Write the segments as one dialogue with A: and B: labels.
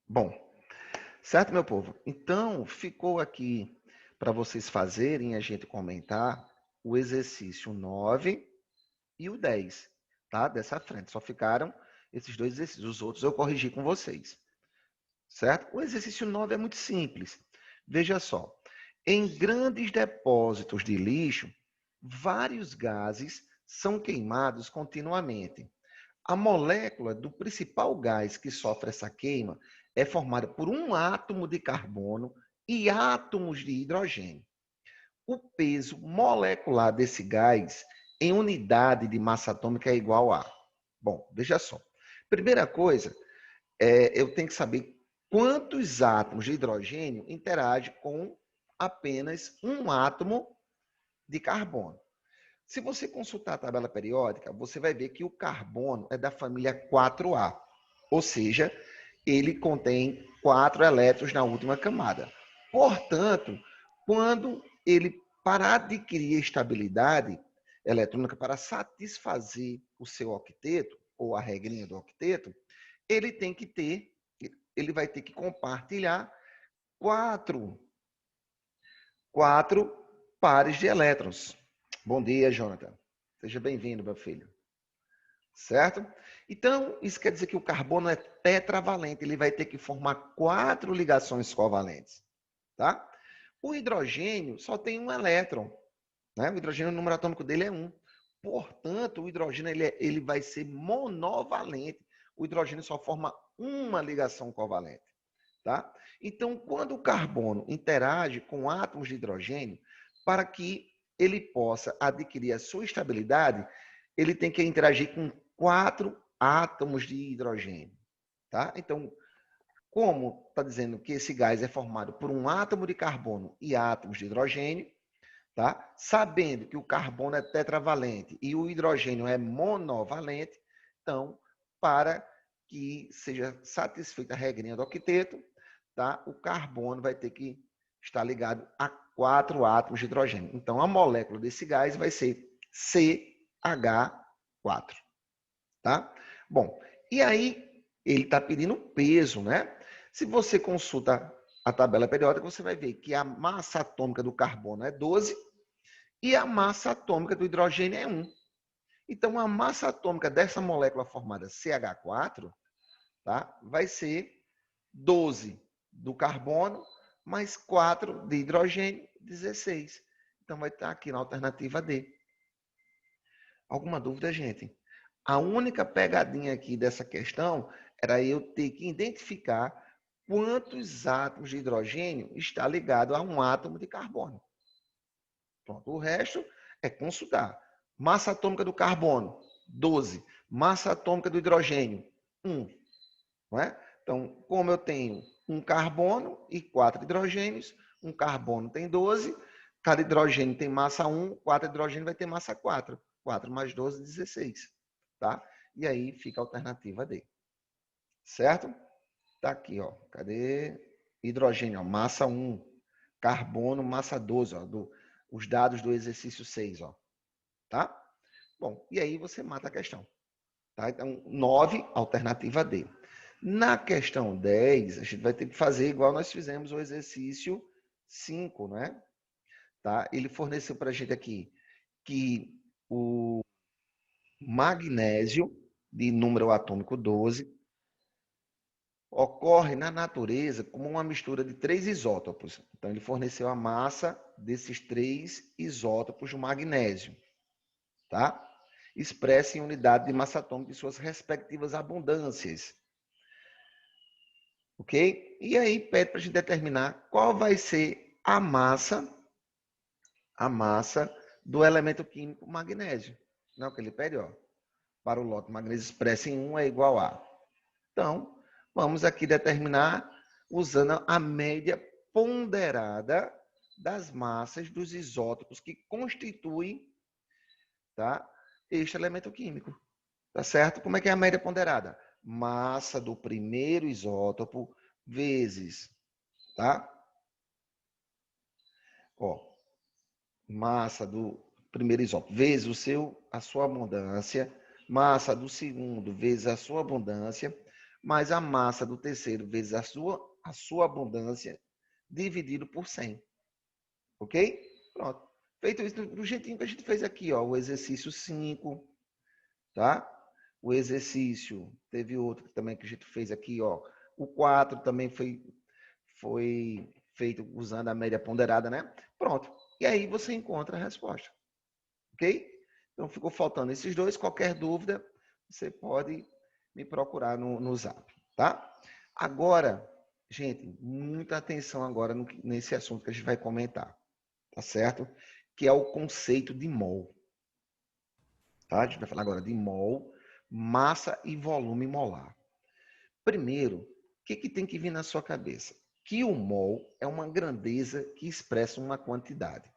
A: Bom, certo, meu povo? Então, ficou aqui para vocês fazerem, a gente comentar o exercício 9 e o 10, tá? Dessa frente. Só ficaram esses dois exercícios. Os outros eu corrigi com vocês, certo? O exercício 9 é muito simples. Veja só. Em grandes depósitos de lixo, vários gases são queimados continuamente. A molécula do principal gás que sofre essa queima é formada por um átomo de carbono e átomos de hidrogênio. O peso molecular desse gás em unidade de massa atômica é igual a. Bom, veja só. Primeira coisa, eu tenho que saber quantos átomos de hidrogênio interagem com apenas um átomo de carbono. Se você consultar a tabela periódica, você vai ver que o carbono é da família 4A, ou seja, ele contém 4 elétrons na última camada. Portanto, quando ele para adquirir estabilidade eletrônica para satisfazer o seu octeto, ou a regrinha do octeto, ele tem que ter, ele vai ter que compartilhar quatro, quatro pares de elétrons. Bom dia, Jonathan. Seja bem-vindo, meu filho. Certo? Então, isso quer dizer que o carbono é tetravalente, ele vai ter que formar 4 ligações covalentes, tá? O hidrogênio só tem um elétron, né? O hidrogênio, o número atômico dele é 1. Portanto, o hidrogênio ele vai ser monovalente. O hidrogênio só forma uma ligação covalente, tá? Então, quando o carbono interage com átomos de hidrogênio, para que ele possa adquirir a sua estabilidade, ele tem que interagir com 4 átomos de hidrogênio, tá? Então, como está dizendo que esse gás é formado por um átomo de carbono e átomos de hidrogênio, tá? Sabendo que o carbono é tetravalente e o hidrogênio é monovalente, então, para que seja satisfeita a regrinha do octeto, tá? O carbono vai ter que estar ligado a 4 átomos de hidrogênio. Então, a molécula desse gás vai ser CH4, tá? Bom, e aí ele está pedindo peso, né? Se você consulta a tabela periódica, você vai ver que a massa atômica do carbono é 12 e a massa atômica do hidrogênio é 1. Então, a massa atômica dessa molécula formada CH4, tá? Vai ser 12 do carbono mais 4 de hidrogênio, 16. Então, vai estar aqui na alternativa D. Alguma dúvida, gente? A única pegadinha aqui dessa questão era eu ter que identificar quantos átomos de hidrogênio está ligado a um átomo de carbono. Pronto. O resto é consultar. Massa atômica do carbono, 12. Massa atômica do hidrogênio, 1. Não é? Então, como eu tenho um carbono e 4 hidrogênios, um carbono tem 12, cada hidrogênio tem massa 1, 4 hidrogênio vai ter massa 4. 4 mais 12, 16. Tá? E aí fica a alternativa D. Certo? Tá aqui, ó. Cadê? Hidrogênio, ó, massa 1. Carbono, massa 12, ó, os dados do exercício 6, ó. Tá? Bom, e aí você mata a questão. Tá? Então, 9, alternativa D. Na questão 10, a gente vai ter que fazer igual nós fizemos o exercício 5, né? Tá? Ele forneceu para a gente aqui que o magnésio, de número atômico 12, ocorre na natureza como uma mistura de 3 isótopos. Então, ele forneceu a massa desses 3 isótopos do magnésio, tá? Expressa em unidade de massa atômica de suas respectivas abundâncias. Ok? E aí pede para a gente determinar qual vai ser a massa do elemento químico magnésio. Não é o que ele pede, ó. Para o lote magnésio expresso em 1 é igual a. Então, vamos aqui determinar usando a média ponderada das massas dos isótopos que constituem, tá, este elemento químico. Tá certo? Como é que é a média ponderada? Massa do primeiro isótopo vezes, tá? Ó, massa do primeiro isótopo vezes a sua abundância, massa do segundo vezes a sua abundância, mais a massa do terceiro vezes a sua abundância dividido por 100. Ok? Pronto. Feito isso do jeitinho que a gente fez aqui, ó, o exercício 5, tá? O exercício, teve outro também que a gente fez aqui, ó. O 4 também foi feito usando a média ponderada, né? Pronto. E aí você encontra a resposta. Ok? Então ficou faltando esses dois. Qualquer dúvida, você pode me procurar no Zap, tá? Agora, gente, muita atenção agora nesse assunto que a gente vai comentar, tá certo? Que é o conceito de mol. Tá? A gente vai falar agora de mol, massa e volume molar. Primeiro, o que tem que vir na sua cabeça? Que o mol é uma grandeza que expressa uma quantidade.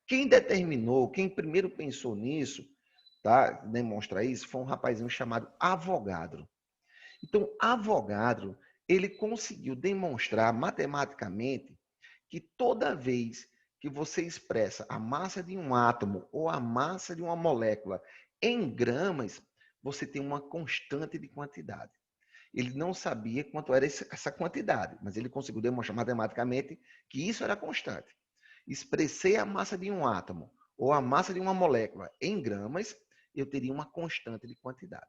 A: Quem determinou, quem primeiro pensou nisso, tá? Demonstra isso, foi um rapazinho chamado Avogadro. Então, Avogadro, ele conseguiu demonstrar matematicamente que toda vez que você expressa a massa de um átomo ou a massa de uma molécula em gramas, você tem uma constante de quantidade. Ele não sabia quanto era essa quantidade, mas ele conseguiu demonstrar matematicamente que isso era constante. Expressei a massa de um átomo ou a massa de uma molécula em gramas, eu teria uma constante de quantidade.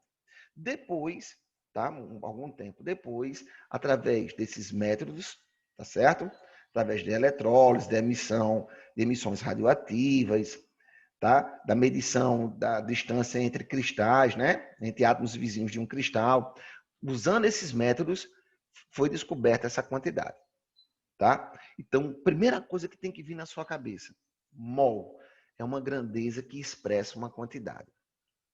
A: Depois, tá? Algum tempo depois, através desses métodos, tá certo? Através de eletrólise, de emissões radioativas, tá? Da medição da distância entre cristais, né? Entre átomos vizinhos de um cristal. Usando esses métodos, foi descoberta essa quantidade, tá? Então, primeira coisa que tem que vir na sua cabeça, mol é uma grandeza que expressa uma quantidade.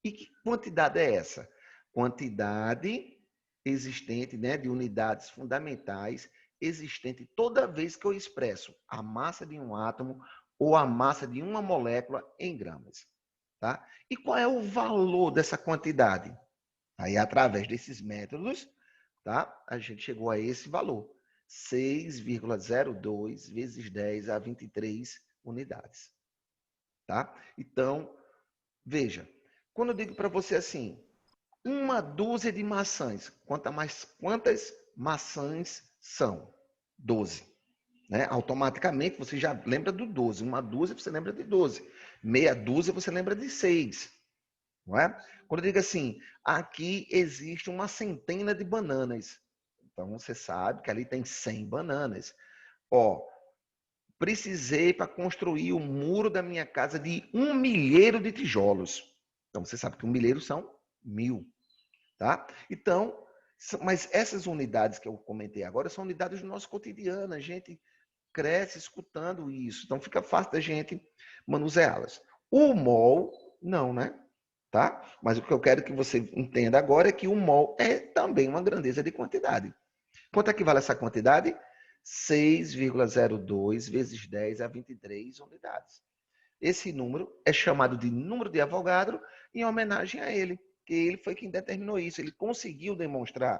A: E que quantidade é essa? Quantidade existente, né, de unidades fundamentais existente toda vez que eu expresso a massa de um átomo ou a massa de uma molécula em gramas, tá? E qual é o valor dessa quantidade? Aí, através desses métodos, tá? A gente chegou a esse valor, 6,02 vezes 10 a 23 unidades, tá? Então, veja, quando eu digo para você assim, uma dúzia de maçãs, quantas maçãs são? 12. Né? Automaticamente você já lembra do 12. Uma dúzia você lembra de 12. Meia dúzia você lembra de 6. Não é? Quando eu digo assim, aqui existe uma centena de bananas. Então você sabe que ali tem 100 bananas. Ó, precisei para construir o muro da minha casa de 1 milheiro de tijolos. Então você sabe que 1 milheiro são 1.000. Tá? Então, mas essas unidades que eu comentei agora são unidades do nosso cotidiano. A gente cresce escutando isso. Então fica fácil da gente manuseá-las. O mol, não, né? Tá? Mas o que eu quero que você entenda agora é que o mol é também uma grandeza de quantidade. Quanto é que vale essa quantidade? 6,02 vezes 10 a 23 unidades. Esse número é chamado de número de Avogadro em homenagem a ele, que ele foi quem determinou isso. Ele conseguiu demonstrar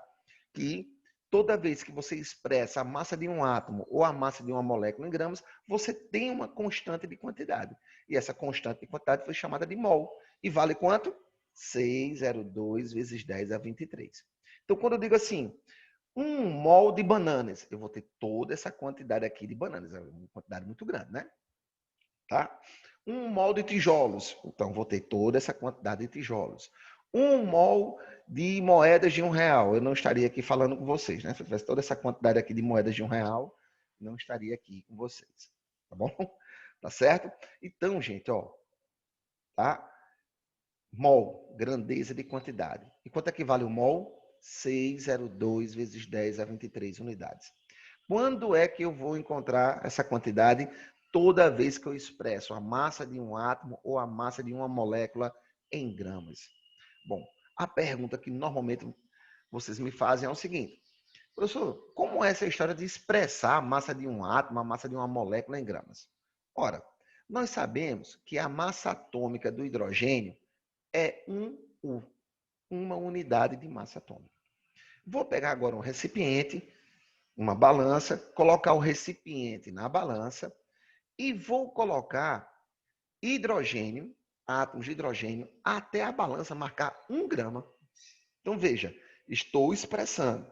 A: que toda vez que você expressa a massa de um átomo ou a massa de uma molécula em gramas, você tem uma constante de quantidade. E essa constante de quantidade foi chamada de mol. E vale quanto? 6,02 vezes 10 a 23. Então, quando eu digo assim, 1 mol de bananas, eu vou ter toda essa quantidade aqui de bananas. É uma quantidade muito grande, né? Tá? 1 mol de tijolos, então vou ter toda essa quantidade de tijolos. 1 mol de moedas de R$ 1, eu não estaria aqui falando com vocês, né? Se eu tivesse toda essa quantidade aqui de moedas de R$ 1, não estaria aqui com vocês, tá bom? Tá certo? Então, gente, ó, tá? Mol, grandeza de quantidade. E quanto é que vale o mol? 6,02 vezes 10 a 23 unidades. Quando é que eu vou encontrar essa quantidade? Toda vez que eu expresso a massa de um átomo ou a massa de uma molécula em gramas. Bom, a pergunta que normalmente vocês me fazem é o seguinte: professor, como é essa história de expressar a massa de um átomo, a massa de uma molécula em gramas? Ora, nós sabemos que a massa atômica do hidrogênio é 1U, uma unidade de massa atômica. Vou pegar agora um recipiente, uma balança, colocar o recipiente na balança e vou colocar hidrogênio, átomos de hidrogênio, até a balança marcar 1 grama. Então, veja, Estou expressando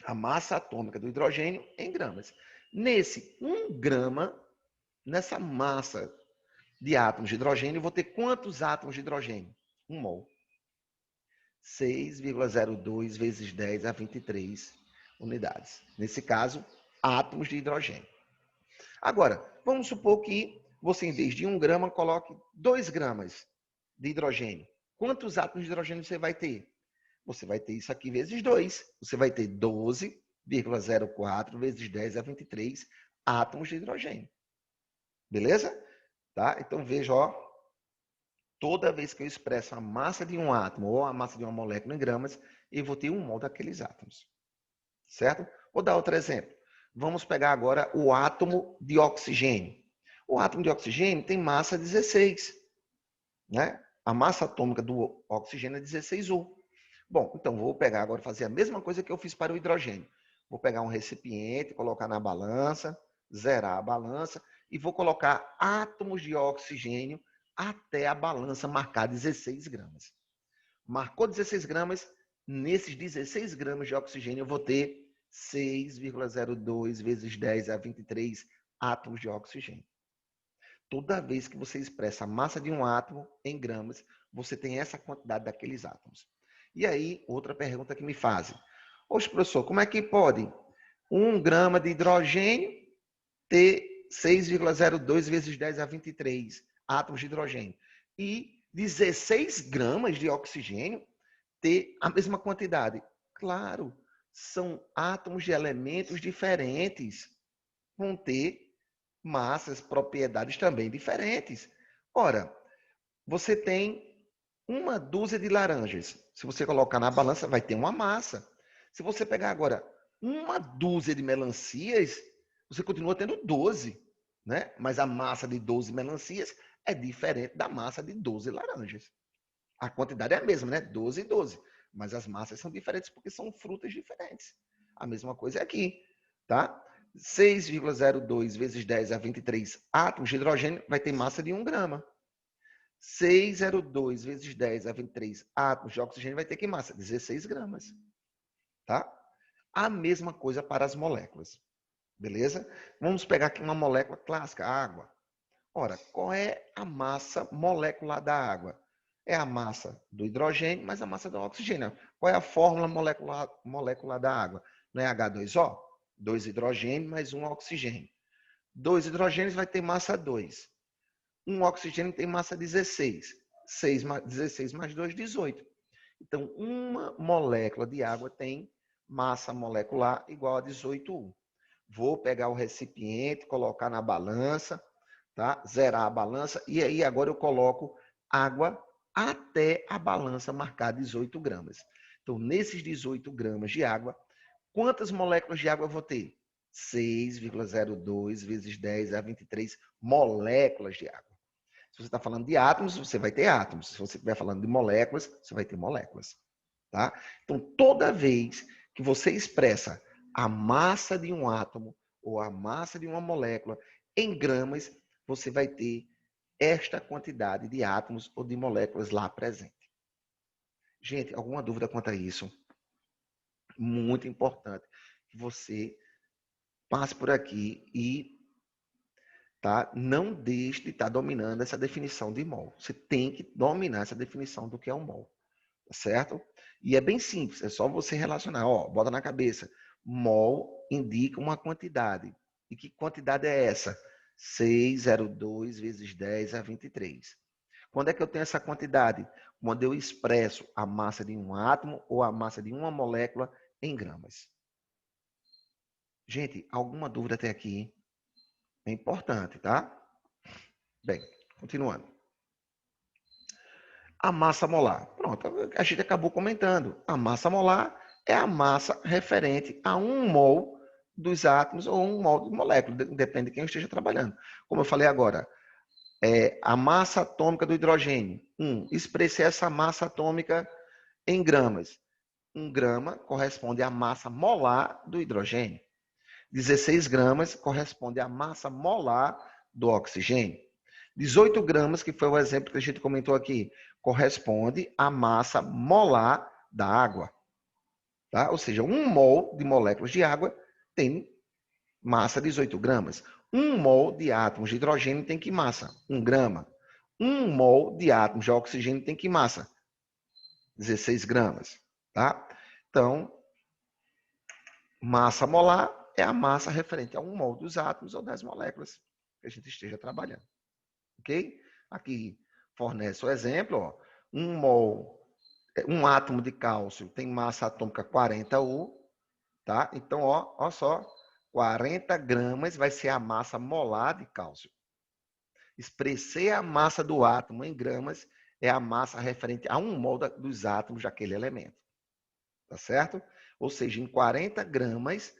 A: a massa atômica do hidrogênio em gramas. Nesse 1 grama, nessa massa de átomos de hidrogênio, eu vou ter quantos átomos de hidrogênio? 1 mol. 6,02 vezes 10 a 23 unidades. Nesse caso, átomos de hidrogênio. Agora, vamos supor que você, em vez de 1 grama, coloque 2 gramas de hidrogênio. Quantos átomos de hidrogênio você vai ter? Você vai ter isso aqui vezes 2. Você vai ter 12,04 vezes 10 a 23 átomos de hidrogênio. Beleza? Tá? Então, veja, ó, toda vez que eu expresso a massa de um átomo ou a massa de uma molécula em gramas, eu vou ter 1 mol daqueles átomos. Certo? Vou dar outro exemplo. Vamos pegar agora o átomo de oxigênio. O átomo de oxigênio tem massa 16. Né? A massa atômica do oxigênio é 16U. Bom, então vou pegar agora e fazer a mesma coisa que eu fiz para o hidrogênio. Vou pegar um recipiente, colocar na balança, zerar a balança e vou colocar átomos de oxigênio até a balança marcar 16 gramas. Marcou 16 gramas, nesses 16 gramas de oxigênio eu vou ter 6,02 vezes 10 a 23 átomos de oxigênio. Toda vez que você expressa a massa de um átomo em gramas, você tem essa quantidade daqueles átomos. E aí, outra pergunta que me fazem. Oxe, professor, como é que pode 1 grama de hidrogênio ter 6,02 vezes 10 a 23 átomos de hidrogênio? E 16 gramas de oxigênio ter a mesma quantidade? Claro, são átomos de elementos diferentes. Vão ter massas, propriedades também diferentes. Ora, você tem uma dúzia de laranjas. Se você colocar na balança, vai ter uma massa. Se você pegar agora uma dúzia de melancias, você continua tendo 12, né? Mas a massa de 12 melancias é diferente da massa de 12 laranjas. A quantidade é a mesma, né? 12 e 12. Mas as massas são diferentes porque são frutas diferentes. A mesma coisa é aqui, tá? 6,02 vezes 10 a 23 átomos de hidrogênio vai ter massa de 1 grama. 6,02 vezes 10 a 23 átomos de oxigênio vai ter que massa? 16 gramas. Tá? A mesma coisa para as moléculas. Beleza? Vamos pegar aqui uma molécula clássica, a água. Ora, qual é a massa molecular da água? É a massa do hidrogênio mais a massa do oxigênio. Qual é a fórmula molecular da água? Não é H2O? 2 hidrogênio mais 1 oxigênio. 2 hidrogênios vai ter massa 2. 1 oxigênio tem massa 16. 16 mais 2, 18. Então, uma molécula de água tem massa molecular igual a 18U. Vou pegar o recipiente, colocar na balança, tá? Zerar a balança e aí agora eu coloco água até a balança marcar 18 gramas. Então, nesses 18 gramas de água, quantas moléculas de água eu vou ter? 6,02 vezes 10 a 23 moléculas de água. Se você está falando de átomos, você vai ter átomos. Se você estiver falando de moléculas, você vai ter moléculas. Tá? Então, toda vez que você expressa a massa de um átomo ou a massa de uma molécula em gramas, você vai ter esta quantidade de átomos ou de moléculas lá presente. Gente, alguma dúvida quanto a isso? Muito importante que você passe por aqui e não deixe de estar dominando essa definição de mol. Você tem que dominar essa definição do que é um mol. Tá certo? E é bem simples, é só você relacionar. Ó, bota na cabeça. Mol indica uma quantidade. E que quantidade é essa? 6,02 vezes 10 a 23. Quando é que eu tenho essa quantidade? Quando eu expresso a massa de um átomo ou a massa de uma molécula em gramas. Gente, alguma dúvida até aqui? É importante, tá? Bem, continuando. A massa molar. Pronto, a gente acabou comentando. A massa molar é a massa referente a 1 mol dos átomos ou 1 mol de molécula, depende de quem esteja trabalhando. Como eu falei agora, a massa atômica do hidrogênio. Expressei essa massa atômica em gramas. 1 grama corresponde à massa molar do hidrogênio. 16 gramas corresponde à massa molar do oxigênio. 18 gramas, que foi o exemplo que a gente comentou aqui, corresponde à massa molar da água. Tá? Ou seja, 1 mol de moléculas de água tem massa 18 gramas. 1 mol de átomos de hidrogênio tem que massa? 1 grama. 1 mol de átomos de oxigênio tem que massa? 16 gramas. Tá? Então, massa molar é a massa referente a 1 mol dos átomos ou das moléculas que a gente esteja trabalhando. Ok? Aqui fornece o exemplo. Ó. 1 mol, 1 átomo de cálcio tem massa atômica 40 U. Tá? Então, ó só, 40 gramas vai ser a massa molar de cálcio. Expressei a massa do átomo em gramas, é a massa referente a 1 mol dos átomos daquele elemento. Tá certo? Ou seja, em 40 gramas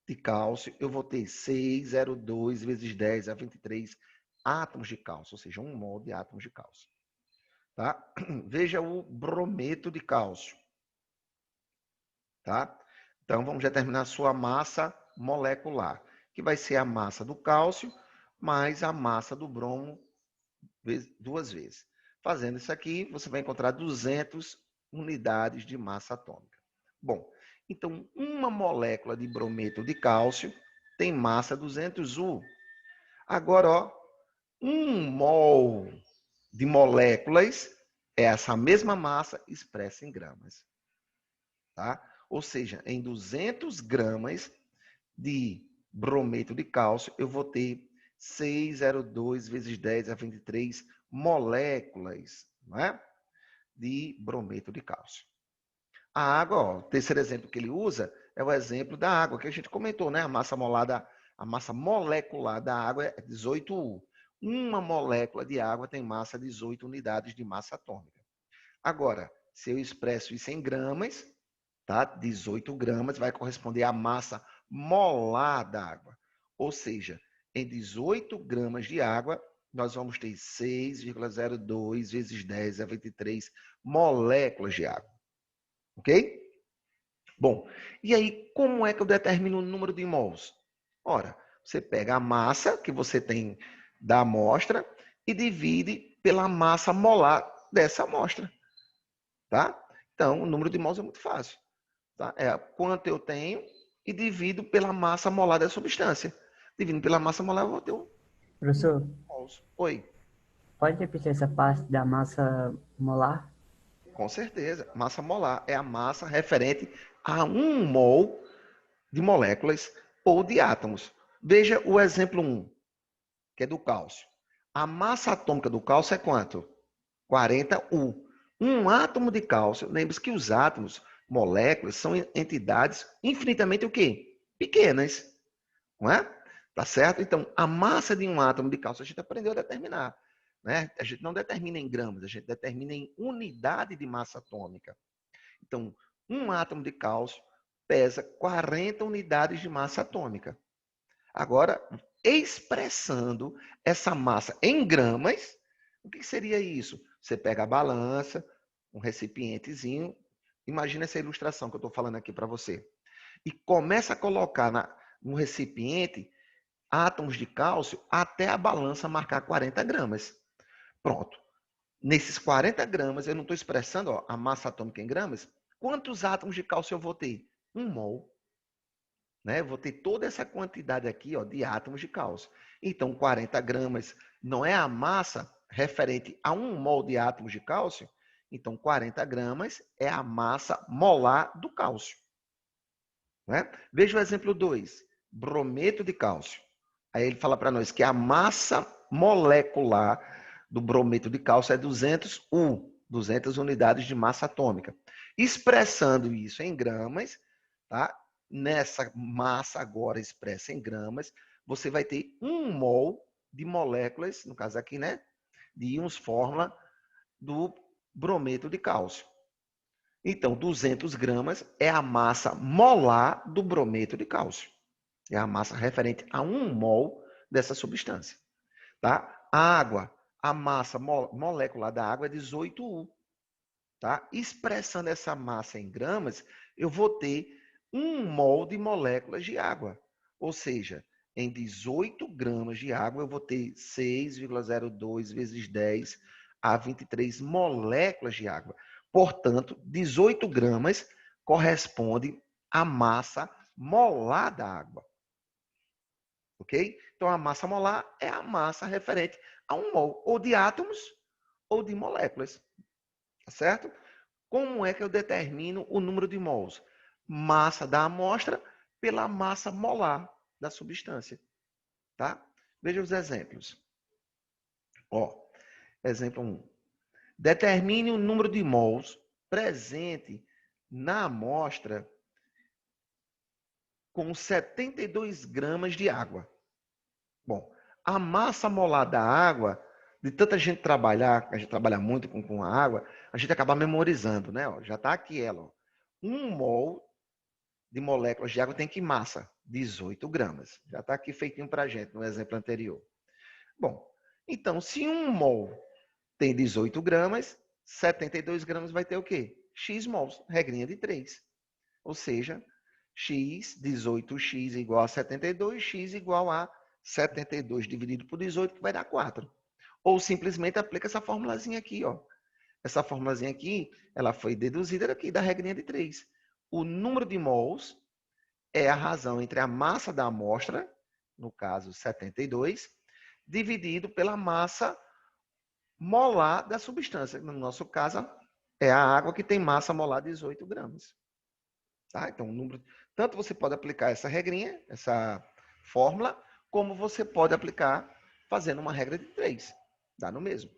A: de cálcio, eu vou ter 6,02 vezes 10 a 23 átomos de cálcio, ou seja, 1 mol de átomos de cálcio. Tá? Veja o brometo de cálcio. Tá? Então, vamos determinar a sua massa molecular, que vai ser a massa do cálcio mais a massa do bromo 2 vezes. Fazendo isso aqui, você vai encontrar 200 unidades de massa atômica. Bom, então, uma molécula de brometo de cálcio tem massa 200 U. Agora, ó, 1 mol de moléculas é essa mesma massa expressa em gramas. Tá? Ou seja, em 200 gramas de brometo de cálcio, eu vou ter 6,02 vezes 10 a 23 moléculas, não é? De brometo de cálcio. A água, ó, o terceiro exemplo que ele usa é o exemplo da água, que a gente comentou, né? A massa molecular da água é 18 U. Uma molécula de água tem massa 18 unidades de massa atômica. Agora, se eu expresso isso em gramas, tá? 18 gramas vai corresponder à massa molar da água. Ou seja, em 18 gramas de água, nós vamos ter 6,02 vezes 10 a 23 moléculas de água. Ok? Bom, e aí como é que eu determino o número de mols? Ora, você pega a massa que você tem da amostra e divide pela massa molar dessa amostra. Tá? Então, o número de mols é muito fácil. Tá? É quanto eu tenho e divido pela massa molar da substância. Dividindo pela massa molar, eu vou ter um
B: Professor,
A: mols. Oi,
B: pode repetir essa parte da massa molar?
A: com certeza. Massa molar é a massa referente a 1 mol de moléculas ou de átomos. Veja o exemplo 1, que é do cálcio. A massa atômica do cálcio é quanto? 40 U. Um átomo de cálcio, lembre-se que os átomos, moléculas, são entidades infinitamente o quê? Pequenas. Não é? Tá certo? Então, a massa de um átomo de cálcio a gente aprendeu a determinar. Né? A gente não determina em gramas, a gente determina em unidade de massa atômica. Então, um átomo de cálcio pesa 40 unidades de massa atômica. Agora, expressando essa massa em gramas, o que seria isso? Você pega a balança, um recipientezinho, imagina essa ilustração que eu estou falando aqui para você, e começa a colocar no recipiente átomos de cálcio até a balança marcar 40 gramas. Pronto. Nesses 40 gramas, eu não estou expressando a massa atômica em gramas. Quantos átomos de cálcio eu vou ter? 1 mol. Né? Eu vou ter toda essa quantidade aqui de átomos de cálcio. Então, 40 gramas não é a massa referente a 1 mol de átomos de cálcio? Então, 40 gramas é a massa molar do cálcio. Né? Veja o exemplo 2, brometo de cálcio. Aí ele fala para nós que a massa molecular do brometo de cálcio é 200 U, 200 unidades de massa atômica. Expressando isso em gramas, tá? Nessa massa agora expressa em gramas, você vai ter 1 mol de moléculas, no caso aqui, né? De íons fórmula do brometo de cálcio. Então, 200 gramas é a massa molar do brometo de cálcio. É a massa referente a 1 mol dessa substância. Tá? A água, a massa molecular da água é 18 U. Tá? Expressando essa massa em gramas, eu vou ter 1 mol de moléculas de água. Ou seja, em 18 gramas de água, eu vou ter 6,02 vezes 10 a 23 moléculas de água. Portanto, 18 gramas corresponde a massa molar da água. Ok? Então, a massa molar é a massa referente a um mol, ou de átomos, ou de moléculas. Tá certo? Como é que eu determino o número de mols? Massa da amostra pela massa molar da substância. Tá? Veja os exemplos. Ó, exemplo 1. Determine o número de mols presente na amostra com 72 gramas de água. Bom, a massa molar da água, de tanta gente trabalhar, a gente trabalha muito com a água, a gente acaba memorizando, né? Ó, já está aqui ela. Ó. 1 mol de moléculas de água tem que massa? 18 gramas. Já está aqui feitinho para a gente no exemplo anterior. Bom, então, se 1 mol tem 18 gramas, 72 gramas vai ter o quê? X mols, regrinha de 3. Ou seja, x, 18x igual a 72, x igual a 72 dividido por 18, que vai dar 4. Ou simplesmente aplica essa formulazinha aqui, ó. Essa formulazinha aqui, ela foi deduzida daqui da regrinha de 3. O número de mols é a razão entre a massa da amostra, no caso 72, dividido pela massa molar da substância. No nosso caso, é a água que tem massa molar 18 gramas. Tá? Então, o número... Tanto você pode aplicar essa regrinha, essa fórmula, como você pode aplicar fazendo uma regra de 3. Dá no mesmo.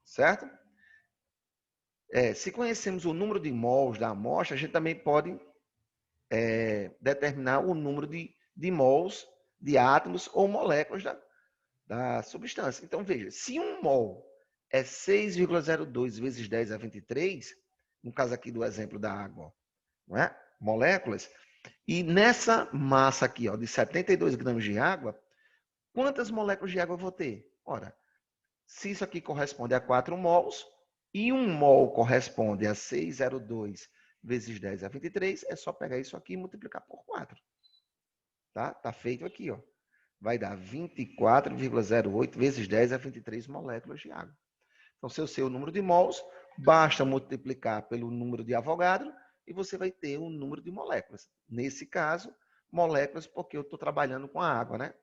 A: Certo? Se conhecemos o número de mols da amostra, a gente também pode determinar o número de mols de átomos ou moléculas da substância. Então, veja, se 1 mol é 6,02 vezes 10 a 23, no caso aqui do exemplo da água, não é? Moléculas, e nessa massa aqui, ó, de 72 gramas de água, quantas moléculas de água eu vou ter? Ora, se isso aqui corresponde a 4 mols, e 1 mol corresponde a 6,02 vezes 10 a 23, é só pegar isso aqui e multiplicar por 4. Tá? Tá feito aqui, ó. Vai dar 24,08 vezes 10 a 23 moléculas de água. Então, se eu sei o número de mols, basta multiplicar pelo número de Avogadro e você vai ter o número de moléculas. Nesse caso, moléculas porque eu estou trabalhando com a água, né?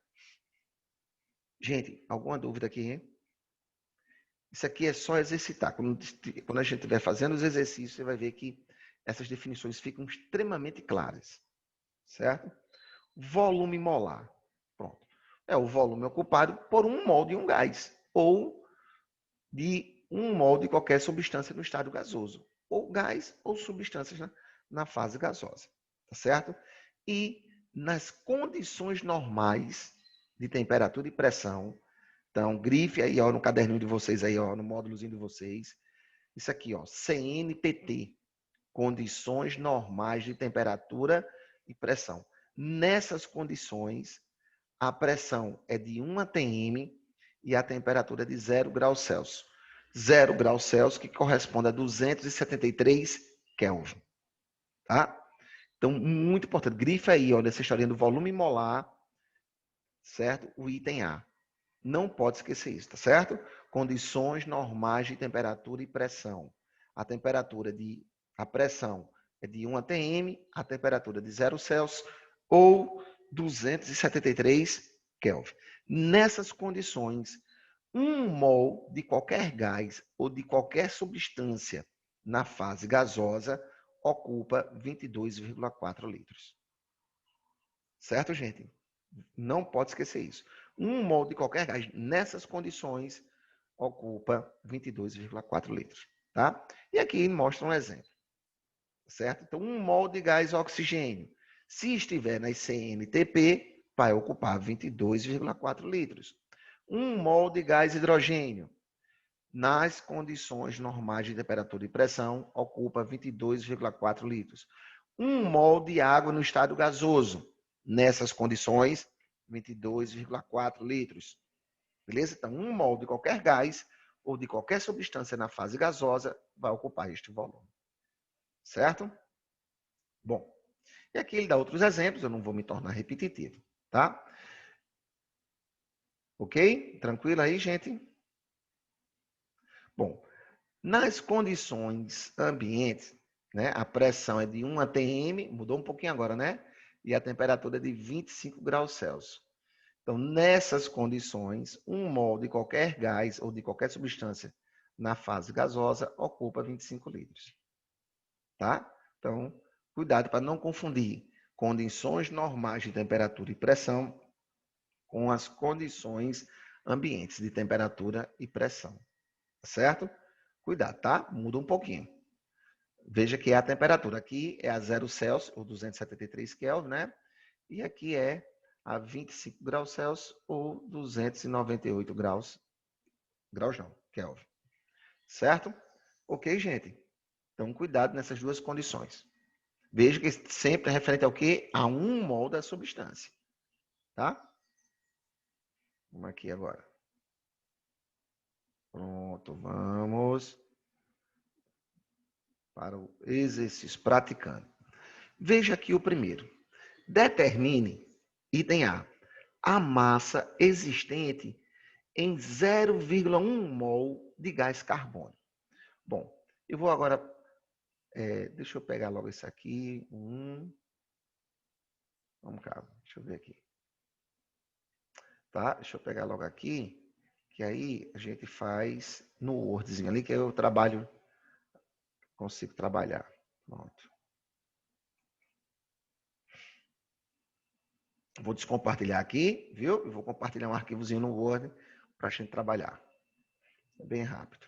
A: Gente, alguma dúvida aqui, hein? Isso aqui é só exercitar. Quando a gente estiver fazendo os exercícios, você vai ver que essas definições ficam extremamente claras. Certo? Volume molar. Pronto. É o volume ocupado por 1 mol de um gás. Ou de 1 mol de qualquer substância no estado gasoso. Ou gás ou substâncias na fase gasosa. Tá certo? E nas condições normais de temperatura e pressão, então, grife aí ó, no caderninho de vocês, aí, ó, no módulozinho de vocês. Isso aqui, ó, CNPT, condições normais de temperatura e pressão. Nessas condições, a pressão é de 1 atm e a temperatura é de 0 graus Celsius. 0 graus Celsius, que corresponde a 273 Kelvin. Tá? Então, muito importante. Grife aí, ó, nessa historinha do volume molar, certo? O item A. Não pode esquecer isso, tá certo? Condições normais de temperatura e pressão. A pressão é de 1 atm, a temperatura de 0 Celsius ou 273 Kelvin. Nessas condições, 1 mol de qualquer gás ou de qualquer substância na fase gasosa ocupa 22,4 litros. Certo, gente? Não pode esquecer isso. 1 mol de qualquer gás nessas condições ocupa 22,4 litros. Tá? E aqui mostra um exemplo. Certo? Então, 1 mol de gás oxigênio, se estiver nas CNTP, vai ocupar 22,4 litros. 1 mol de gás hidrogênio, nas condições normais de temperatura e pressão, ocupa 22,4 litros. 1 mol de água no estado gasoso, nessas condições, 22,4 litros. Beleza? Então, 1 mol de qualquer gás ou de qualquer substância na fase gasosa vai ocupar este volume. Certo? Bom, e aqui ele dá outros exemplos, eu não vou me tornar repetitivo, tá? Ok? Tranquilo aí, gente? Bom, nas condições ambientes, né? A pressão é de 1 atm, mudou um pouquinho agora, né? E a temperatura é de 25 graus Celsius. Então, nessas condições, 1 mol de qualquer gás ou de qualquer substância na fase gasosa ocupa 25 litros. Tá? Então, cuidado para não confundir condições normais de temperatura e pressão com as condições ambientes de temperatura e pressão. Tá certo? Cuidado, tá? Muda um pouquinho. Veja que a temperatura aqui é a 0 Celsius, ou 273 Kelvin, né? E aqui é a 25 graus Celsius, ou 298 graus não, Kelvin. Certo? Ok, gente? Então, cuidado nessas duas condições. Veja que sempre é referente ao quê? A 1 mol da substância. Tá? Vamos aqui agora. Pronto, vamos para o exercício praticando. Veja aqui o primeiro. Determine, item a massa existente em 0,1 mol de gás carbônico. Bom, eu vou agora... deixa eu pegar logo isso aqui. Vamos cá, deixa eu ver aqui. Tá? Deixa eu pegar logo aqui, que aí a gente faz no Wordzinho ali, que eu trabalho, consigo trabalhar. Pronto. Vou descompartilhar aqui, viu? Eu vou compartilhar um arquivozinho no Word para a gente trabalhar. É bem rápido.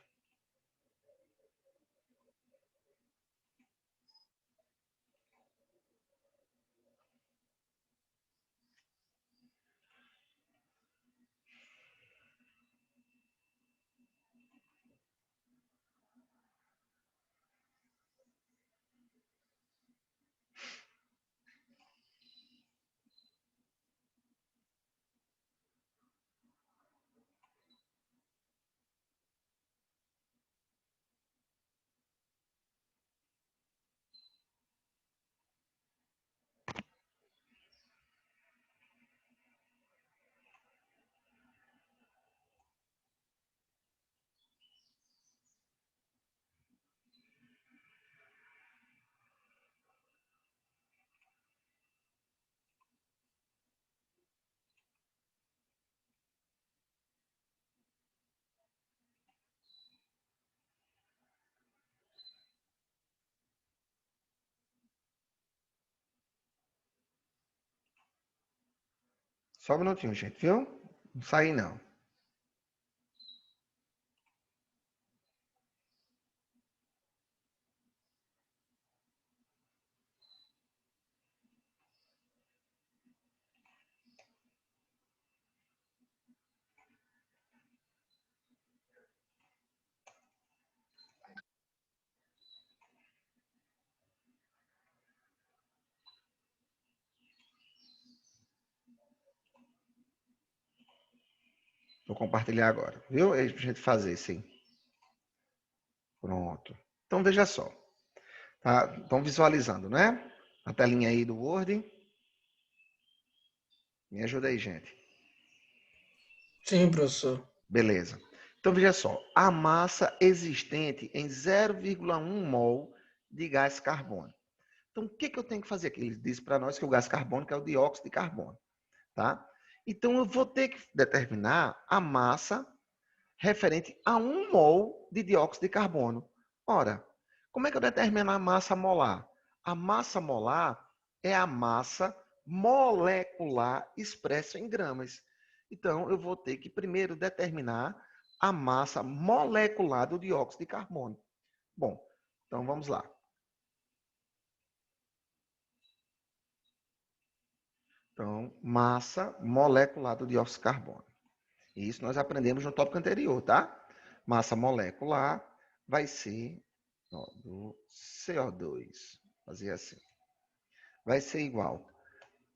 A: Só um minutinho, gente, viu? Não saí, não. Vou compartilhar agora, viu? É pra gente fazer, sim. Pronto. Então, veja só. Tá? Estão visualizando, né? A telinha aí do Word. Me ajuda aí, gente.
C: Sim, professor.
A: Beleza. Então, veja só. A massa existente em 0,1 mol de gás carbônico. Então, o que eu tenho que fazer aqui? Ele disse para nós que o gás carbônico é o dióxido de carbono. Tá? Então, eu vou ter que determinar a massa referente a 1 mol de dióxido de carbono. Ora, como é que eu determino a massa molar? A massa molar é a massa molecular expressa em gramas. Então, eu vou ter que primeiro determinar a massa molecular do dióxido de carbono. Bom, então vamos lá. Então, massa molecular do dióxido de carbono. Isso nós aprendemos no tópico anterior, tá? Massa molecular vai ser do CO2. Fazer assim. Vai ser igual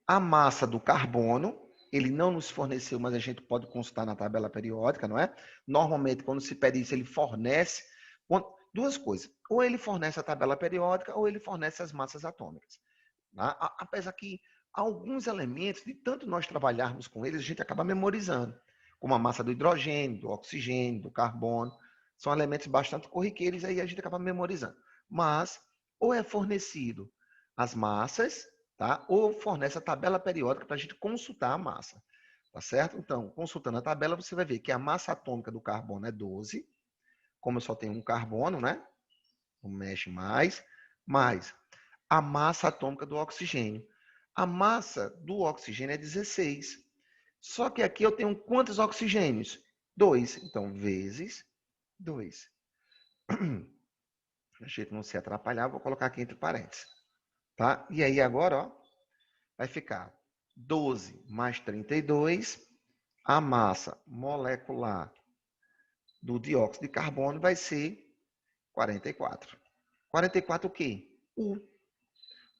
A: a massa do carbono. Ele não nos forneceu, mas a gente pode consultar na tabela periódica, não é? Normalmente, quando se pede isso, ele fornece duas coisas. Ou ele fornece a tabela periódica, ou ele fornece as massas atômicas. Tá? Apesar que alguns elementos, de tanto nós trabalharmos com eles, a gente acaba memorizando. Como a massa do hidrogênio, do oxigênio, do carbono. São elementos bastante corriqueiros, aí a gente acaba memorizando. Mas ou é fornecido as massas, tá? Ou fornece a tabela periódica para a gente consultar a massa, tá certo? Então, consultando a tabela, você vai ver que a massa atômica do carbono é 12, como eu só tenho um carbono, né? Não mexe mais a massa atômica do oxigênio. A massa do oxigênio é 16. Só que aqui eu tenho quantos oxigênios? 2. Então, vezes 2. A gente não se atrapalhar, vou colocar aqui entre parênteses. Tá? E aí agora, ó, vai ficar 12 mais 32. A massa molecular do dióxido de carbono vai ser 44. 44 o quê? U.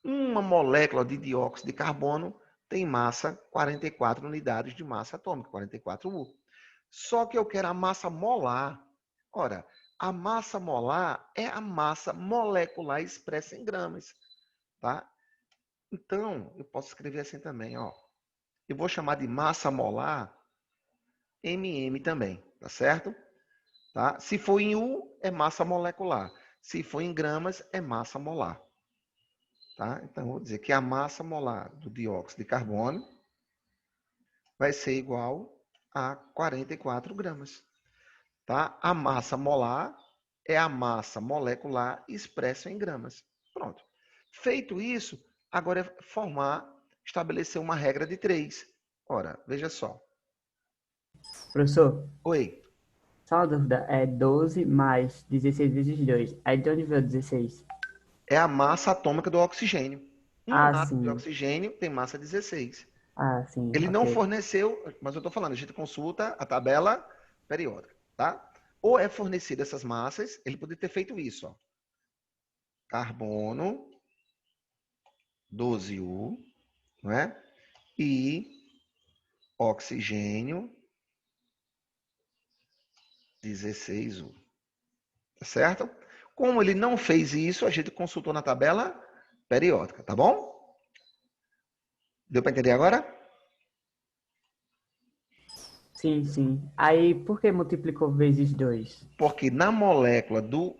A: Uma molécula de dióxido de carbono tem massa 44 unidades de massa atômica, 44U. Só que eu quero a massa molar. Ora, a massa molar é a massa molecular expressa em gramas, tá? Então, eu posso escrever assim também, ó. Eu vou chamar de massa molar MM também, tá certo? Tá? Se for em U, é massa molecular. Se for em gramas, é massa molar. Tá? Então, vou dizer que a massa molar do dióxido de carbono vai ser igual a 44 gramas. Tá? A massa molar é a massa molecular expressa em gramas. Pronto. Feito isso, agora é estabelecer uma regra de 3. Ora, veja só.
B: Professor,
A: Oi.
B: só uma dúvida. É 12 mais 16 vezes 2. Aí de onde veio o 16?
A: É a massa atômica do oxigênio. Um
B: Ah,
A: átomo de
B: sim.
A: oxigênio tem massa 16.
B: Ah, sim.
A: Ele não
B: Ok.
A: forneceu, mas eu estou falando, a gente consulta a tabela periódica, tá? Ou é fornecido essas massas, ele poderia ter feito isso, ó. Carbono, 12U, não é? E oxigênio, 16U. Tá certo? Como ele não fez isso, a gente consultou na tabela periódica, tá bom? Deu para entender agora?
B: Sim, sim. Aí por que multiplicou vezes 2?
A: Porque na molécula do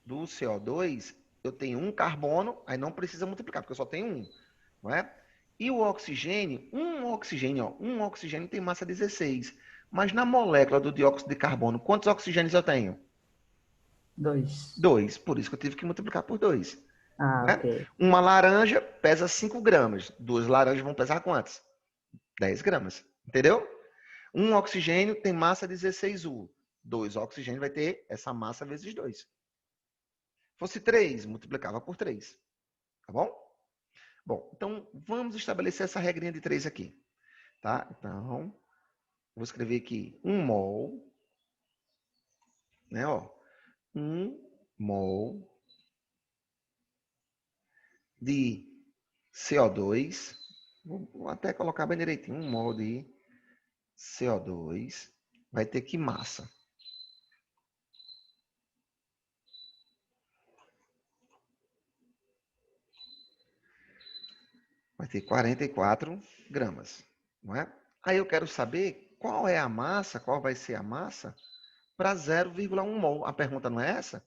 A: CO2, eu tenho um carbono, aí não precisa multiplicar, porque eu só tenho um, não é? E o oxigênio, um oxigênio tem massa 16. Mas na molécula do dióxido de carbono, quantos oxigênios eu tenho?
B: 2.
A: 2. Por isso que eu tive que multiplicar por 2.
B: Ah,
A: Né?
B: ok.
A: Uma laranja pesa 5 gramas. 2 laranjas vão pesar quantas? 10 gramas. Entendeu? Um oxigênio tem massa 16U. 2 oxigênios vai ter essa massa vezes 2. Fosse 3, multiplicava por 3. Tá bom? Bom, então vamos estabelecer essa regrinha de 3 aqui. Tá? Então, vou escrever aqui 1 mol, né? Ó, 1 mol de CO2. Vou até colocar bem direitinho. 1 mol de CO2 vai ter que massa? Vai ter 44 gramas, não é? Aí eu quero saber qual é a massa, qual vai ser a massa para 0,1 mol. A pergunta não é essa?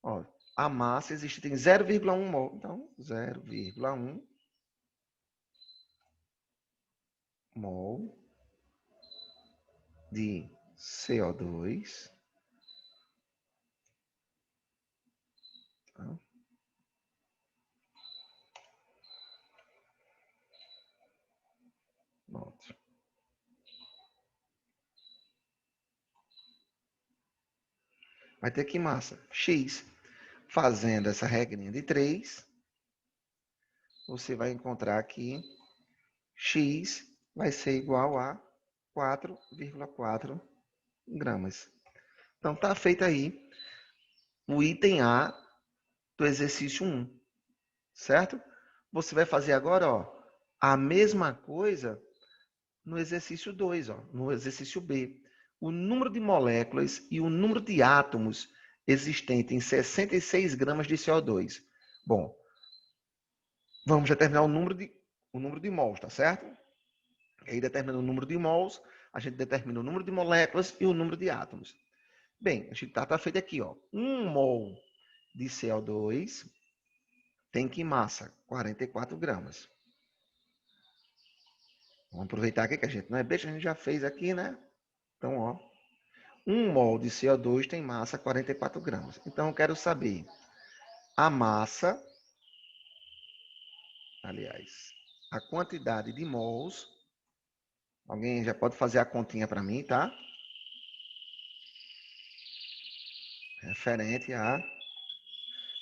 A: Ó, a massa existe tem 0,1 mol. Então, 0,1 mol de CO2. Tá? Pronto. Vai ter que massa? X. Fazendo essa regrinha de 3, você vai encontrar que X vai ser igual a 4,4 gramas. Então, está feito aí o item A do exercício 1, certo? Você vai fazer agora, ó, a mesma coisa no exercício 2, ó, no exercício B. O número de moléculas e o número de átomos existentes em 66 gramas de CO2. Bom, vamos determinar o número de mols, tá certo? Aí, determinando o número de mols, a gente determina o número de moléculas e o número de átomos. Bem, a gente tá feito aqui, ó. 1 mol de CO2 tem que massa? 44 gramas. Vamos aproveitar aqui que a gente não é besta, a gente já fez aqui, né? Então, ó. 1 mol de CO2 tem massa 44 gramas. Então, eu quero saber a massa, aliás, a quantidade de mols. Alguém já pode fazer a continha para mim, tá? Referente a...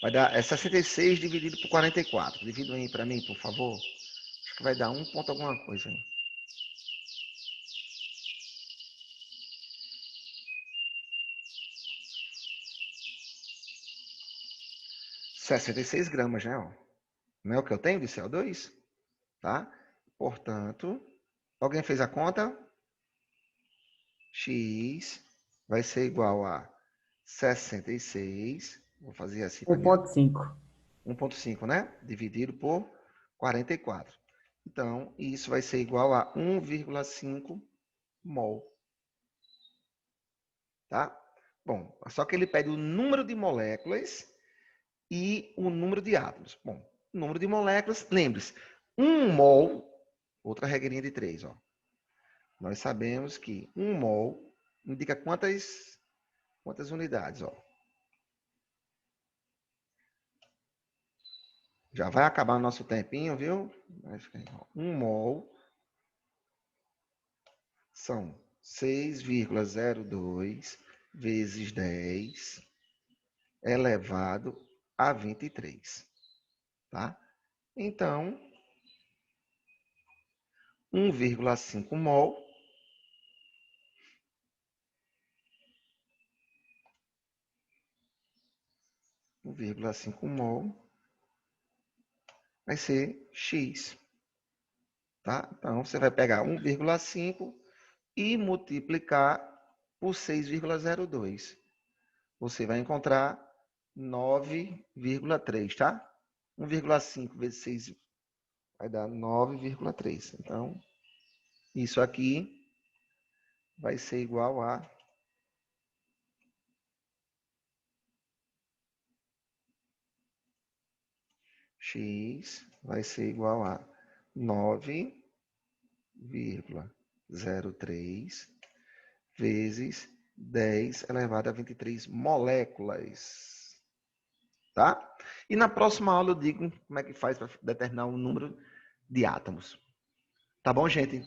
A: Vai dar 66 dividido por 44. Dividam aí para mim, por favor. Acho que vai dar 1 ponto alguma coisa aí. ,66 gramas, né? Ó. Não é o que eu tenho de CO2? Tá? Portanto, alguém fez a conta? X vai ser igual a 66. Vou fazer assim para mim.
B: 1,5.
A: 1,5, né? Dividido por 44. Então, isso vai ser igual a 1,5 mol. Tá? Bom, só que ele pede o número de moléculas e o número de átomos. Bom, número de moléculas, lembre-se, 1 mol, outra regrinha de 3, ó. Nós sabemos que 1 mol indica quantas unidades, ó. Já vai acabar o nosso tempinho, viu? 1 mol são 6,02 vezes 10 elevado a 23. Tá? Então, 1,5 mol vai ser X. Tá? Então, você vai pegar 1,5 e multiplicar por 6,02. Você vai encontrar 9,3, tá? 1,5 vezes 6 vai dar 9,3. Então, isso aqui vai ser igual a X vai ser igual a 9,03 vezes 10 elevado a 23 moléculas. Tá? E na próxima aula eu digo como é que faz para determinar o número de átomos. Tá bom, gente?